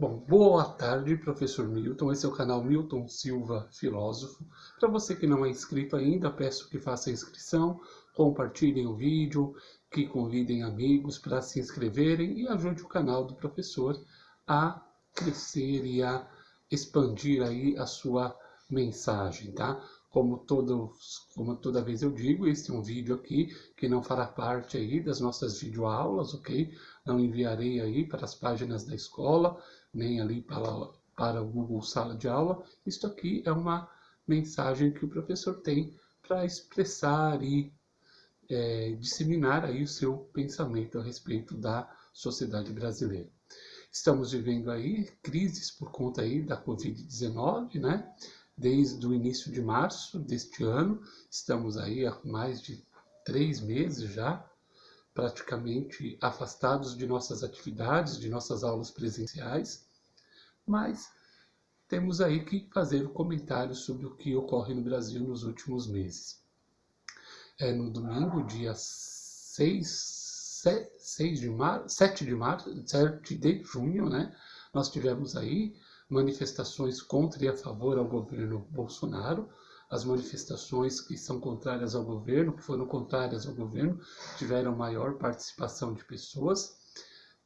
Bom, boa tarde, professor Milton. Esse é o canal Milton Silva Filósofo. Para você que não é inscrito ainda, peço que faça a inscrição, compartilhem o vídeo, que convidem amigos para se inscreverem e ajude o canal do professor a crescer e a expandir aí a sua mensagem, tá? Como toda vez eu digo, este é um vídeo aqui que não fará parte aí das nossas videoaulas, ok? Não enviarei aí para as páginas da escola, nem ali para o Google Sala de Aula. Isto aqui é uma mensagem que o professor tem para expressar e disseminar aí o seu pensamento a respeito da sociedade brasileira. Estamos vivendo aí crises por conta aí da Covid-19, né? Desde o início de março deste ano, estamos aí há mais de 3 meses já, praticamente afastados de nossas atividades, de nossas aulas presenciais, mas temos aí que fazer um comentário sobre o que ocorre no Brasil nos últimos meses. No domingo, dia 7 de junho, né, nós tivemos aí manifestações contra e a favor ao governo Bolsonaro. As manifestações que são contrárias ao governo, que foram contrárias ao governo, tiveram maior participação de pessoas.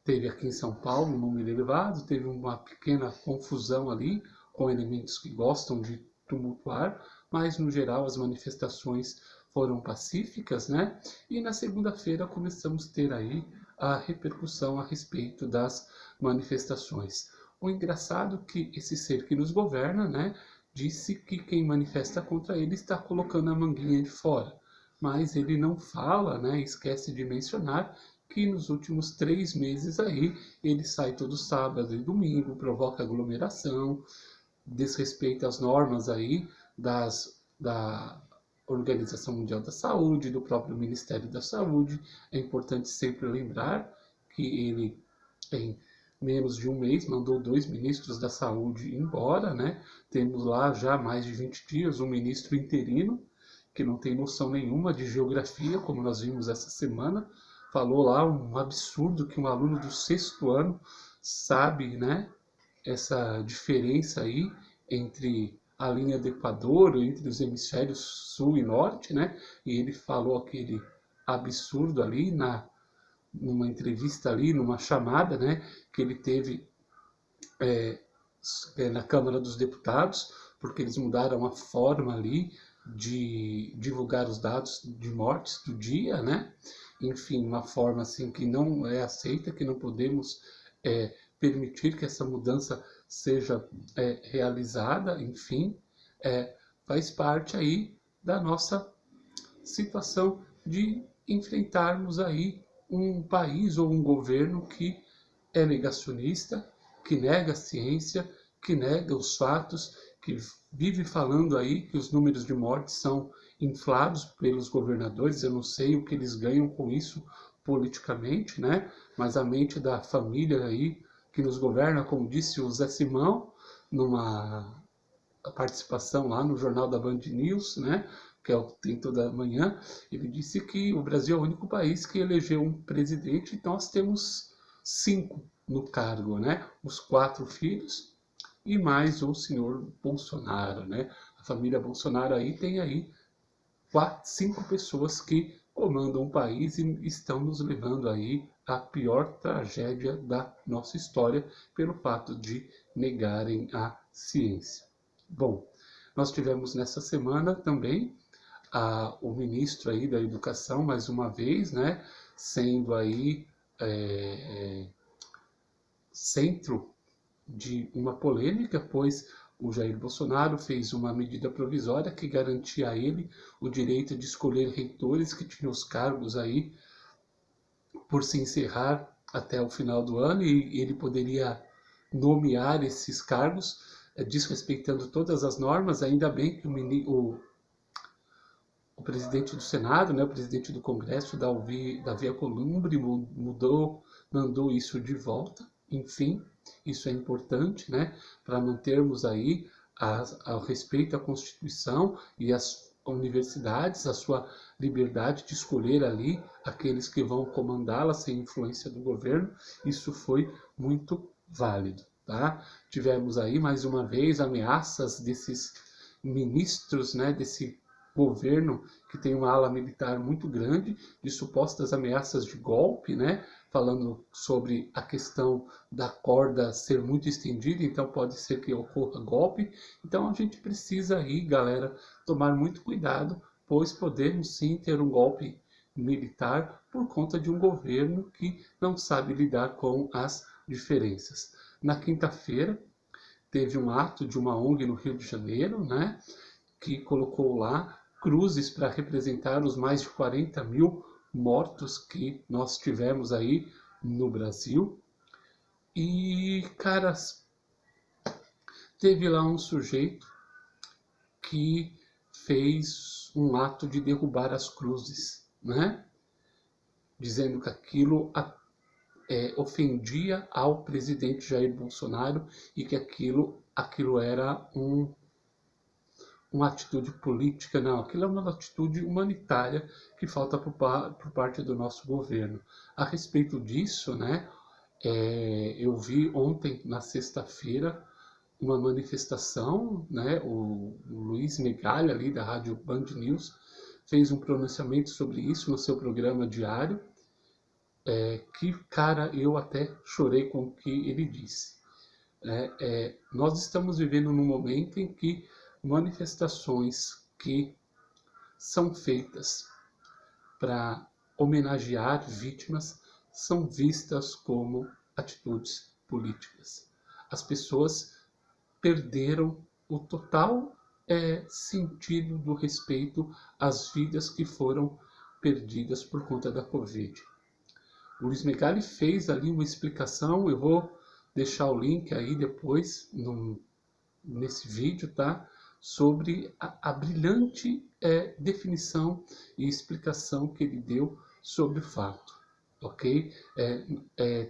Teve aqui em São Paulo um número elevado, teve uma pequena confusão ali, com elementos que gostam de tumultuar, mas no geral as manifestações foram pacíficas, né? E na segunda-feira começamos a ter aí a repercussão a respeito das manifestações. O engraçado é que esse ser que nos governa, né, disse que quem manifesta contra ele está colocando a manguinha de fora. Mas ele não fala, né, esquece de mencionar que nos últimos 3 meses aí ele sai todo sábado e domingo, provoca aglomeração, desrespeita as normas aí da Organização Mundial da Saúde, do próprio Ministério da Saúde. É importante sempre lembrar que ele em menos de um mês mandou 2 ministros da saúde embora, né? Temos lá já mais de 20 dias um ministro interino, que não tem noção nenhuma de geografia, como nós vimos essa semana. Falou lá um absurdo que um aluno do 6º ano sabe, né? Essa diferença aí entre a linha do Equador, entre os hemisférios sul e norte, né? E ele falou aquele absurdo ali numa entrevista ali, numa chamada, né, que ele teve na Câmara dos Deputados, porque eles mudaram a forma ali de divulgar os dados de mortes do dia, né? Enfim, uma forma assim que não é aceita, que não podemos permitir que essa mudança seja realizada, enfim, faz parte aí da nossa situação de enfrentarmos aí um país ou um governo que é negacionista, que nega a ciência, que nega os fatos, que vive falando aí que os números de mortes são inflados pelos governadores. Eu não sei o que eles ganham com isso politicamente, né? Mas a mente da família aí que nos governa, como disse o Zé Simão, numa participação lá no jornal da Band News, né? Que tem toda manhã, ele disse que o Brasil é o único país que elegeu um presidente, então nós temos 5 no cargo, né? Os 4 filhos e mais o senhor Bolsonaro, né? A família Bolsonaro aí tem aí 5 pessoas que comandam o país e estão nos levando aí à pior tragédia da nossa história pelo fato de negarem a ciência. Bom, nós tivemos nessa semana também o ministro aí da Educação, mais uma vez, né, sendo aí centro de uma polêmica, pois o Jair Bolsonaro fez uma medida provisória que garantia a ele o direito de escolher reitores que tinham os cargos aí por se encerrar até o final do ano, e ele poderia nomear esses cargos desrespeitando todas as normas. Ainda bem que o presidente do Senado, né, o presidente do Congresso, Davi Alcolumbre, mandou isso de volta. Enfim, isso é importante, né, para mantermos aí ao respeito à Constituição e às universidades, a sua liberdade de escolher ali aqueles que vão comandá-la sem influência do governo. Isso foi muito válido. tá? Tivemos aí, mais uma vez, ameaças desses ministros, né, desse governo que tem uma ala militar muito grande, de supostas ameaças de golpe, né, falando sobre a questão da corda ser muito estendida, então pode ser que ocorra golpe. Então a gente precisa aí, galera, tomar muito cuidado, pois podemos sim ter um golpe militar por conta de um governo que não sabe lidar com as diferenças. Na quinta-feira, teve um ato de uma ONG no Rio de Janeiro, né, que colocou lá cruzes para representar os mais de 40 mil mortos que nós tivemos aí no Brasil. E, caras, teve lá um sujeito que fez um ato de derrubar as cruzes, né? Dizendo que aquilo ofendia ao presidente Jair Bolsonaro e que aquilo era uma atitude política, não, aquilo é uma atitude humanitária que falta por parte do nosso governo. A respeito disso, né, eu vi ontem, na sexta-feira, uma manifestação, né, o Luiz Megalha, ali da Rádio Band News, fez um pronunciamento sobre isso no seu programa diário, que, cara, eu até chorei com o que ele disse. Nós estamos vivendo num momento em que manifestações que são feitas para homenagear vítimas são vistas como atitudes políticas. As pessoas perderam o total sentido do respeito às vidas que foram perdidas por conta da Covid. O Luiz Megali fez ali uma explicação, eu vou deixar o link aí depois nesse vídeo, tá? Sobre a brilhante definição e explicação que ele deu sobre o fato, ok?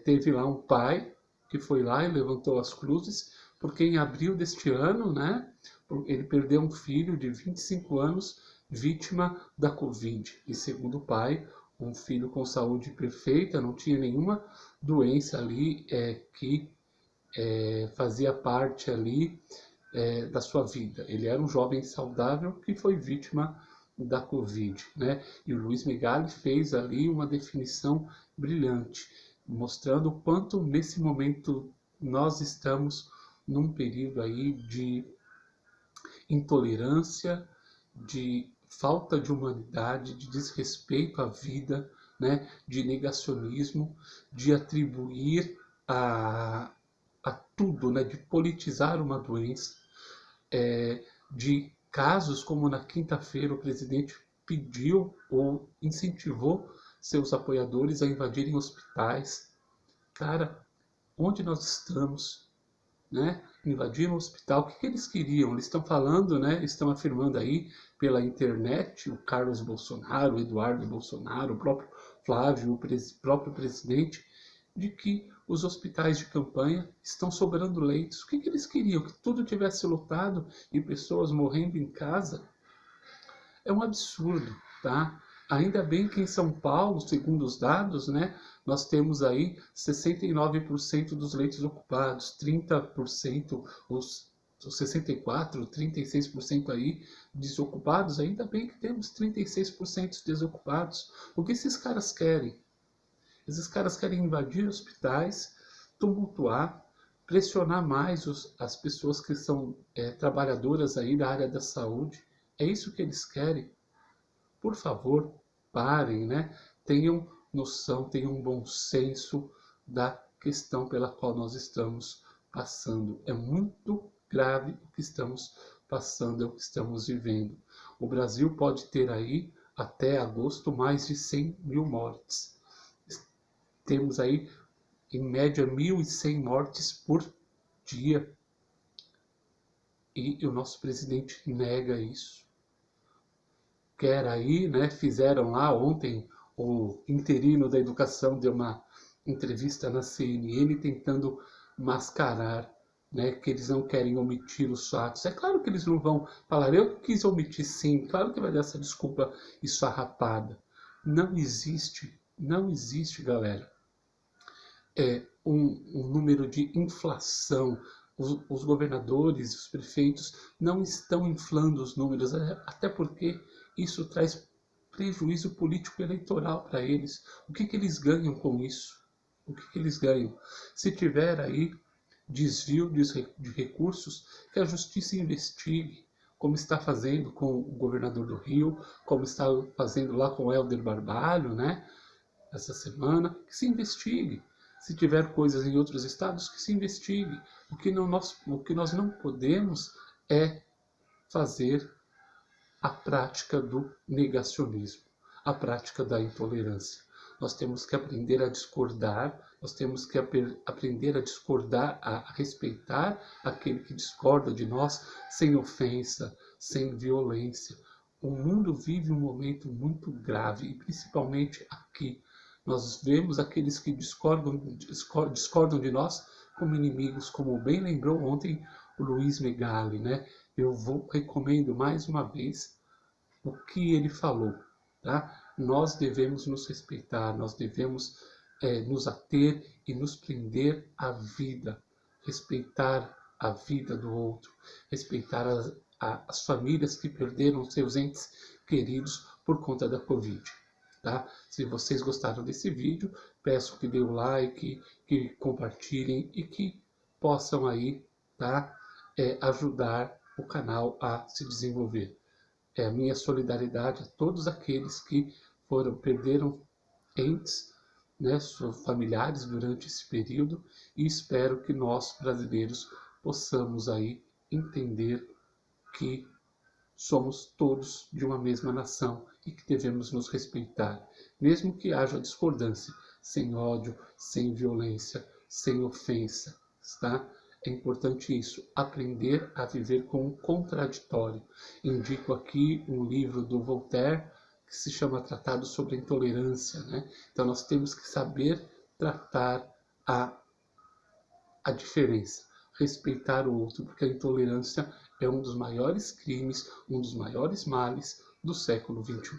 Teve lá um pai que foi lá e levantou as cruzes, porque em abril deste ano, né, ele perdeu um filho de 25 anos, vítima da Covid. E segundo o pai, um filho com saúde perfeita, não tinha nenhuma doença ali que fazia parte ali da sua vida. Ele era um jovem saudável que foi vítima da Covid, né? E o Luiz Megali fez ali uma definição brilhante, mostrando o quanto nesse momento nós estamos num período aí de intolerância, de falta de humanidade, de desrespeito à vida, né? De negacionismo, de atribuir a tudo, né? De politizar uma doença, de casos como na quinta-feira o presidente pediu ou incentivou seus apoiadores a invadirem hospitais. Cara, onde nós estamos, né? Invadir um hospital, o que eles queriam? Eles estão falando, né? Estão afirmando aí pela internet, o Carlos Bolsonaro, o Eduardo Bolsonaro, o próprio Flávio, o próprio presidente, de que os hospitais de campanha estão sobrando leitos. O que eles queriam? Que tudo tivesse lotado e pessoas morrendo em casa? É um absurdo, tá? Ainda bem que em São Paulo, segundo os dados, né, nós temos aí 69% dos leitos ocupados, 30%, os 64%, 36% aí desocupados. Ainda bem que temos 36% desocupados. O que esses caras querem? Esses caras querem invadir hospitais, tumultuar, pressionar mais as pessoas que são trabalhadoras aí da área da saúde. É isso que eles querem? Por favor, parem, né? Tenham noção, tenham um bom senso da questão pela qual nós estamos passando. É muito grave o que estamos passando, é o que estamos vivendo. O Brasil pode ter aí, até agosto, mais de 100 mil mortes. Temos aí, em média, 1.100 mortes por dia. E o nosso presidente nega isso. Quer aí, né? Fizeram lá ontem, o interino da educação deu uma entrevista na CNN tentando mascarar, né, que eles não querem omitir os fatos. É claro que eles não vão falar, eu quis omitir sim, claro que vai dar essa desculpa esfarrapada. Não existe, galera. um número de inflação. Os governadores, os prefeitos não estão inflando os números, até porque isso traz prejuízo político eleitoral para eles. O que eles ganham com isso? O que eles ganham? Se tiver aí desvio de recursos, que a justiça investigue, como está fazendo com o governador do Rio, como está fazendo lá com o Helder Barbalho, né? Essa semana, que se investigue. Se tiver coisas em outros estados, que se investigue. O que nós não podemos é fazer a prática do negacionismo, a prática da intolerância. Nós temos que aprender a discordar, nós temos que aprender a discordar, a respeitar aquele que discorda de nós, sem ofensa, sem violência. O mundo vive um momento muito grave, e principalmente aqui. Nós vemos aqueles que discordam de nós como inimigos, como bem lembrou ontem o Luiz Megali, né? Eu recomendo mais uma vez o que ele falou, tá? Nós devemos nos respeitar, nós devemos nos ater e nos prender à vida, respeitar a vida do outro, respeitar as famílias que perderam seus entes queridos por conta da Covid. Tá? Se vocês gostaram desse vídeo, peço que dê o like, que compartilhem e que possam aí, tá? Ajudar o canal a se desenvolver. A minha solidariedade a todos aqueles que perderam entes, né, familiares durante esse período, e espero que nós, brasileiros, possamos aí entender que somos todos de uma mesma nação e que devemos nos respeitar, mesmo que haja discordância, sem ódio, sem violência, sem ofensa, tá? É importante isso, aprender a viver com o contraditório. Indico aqui um livro do Voltaire, que se chama Tratado sobre a Intolerância, né? Então nós temos que saber tratar a diferença, respeitar o outro, porque a intolerância é um dos maiores crimes, um dos maiores males do século XXI.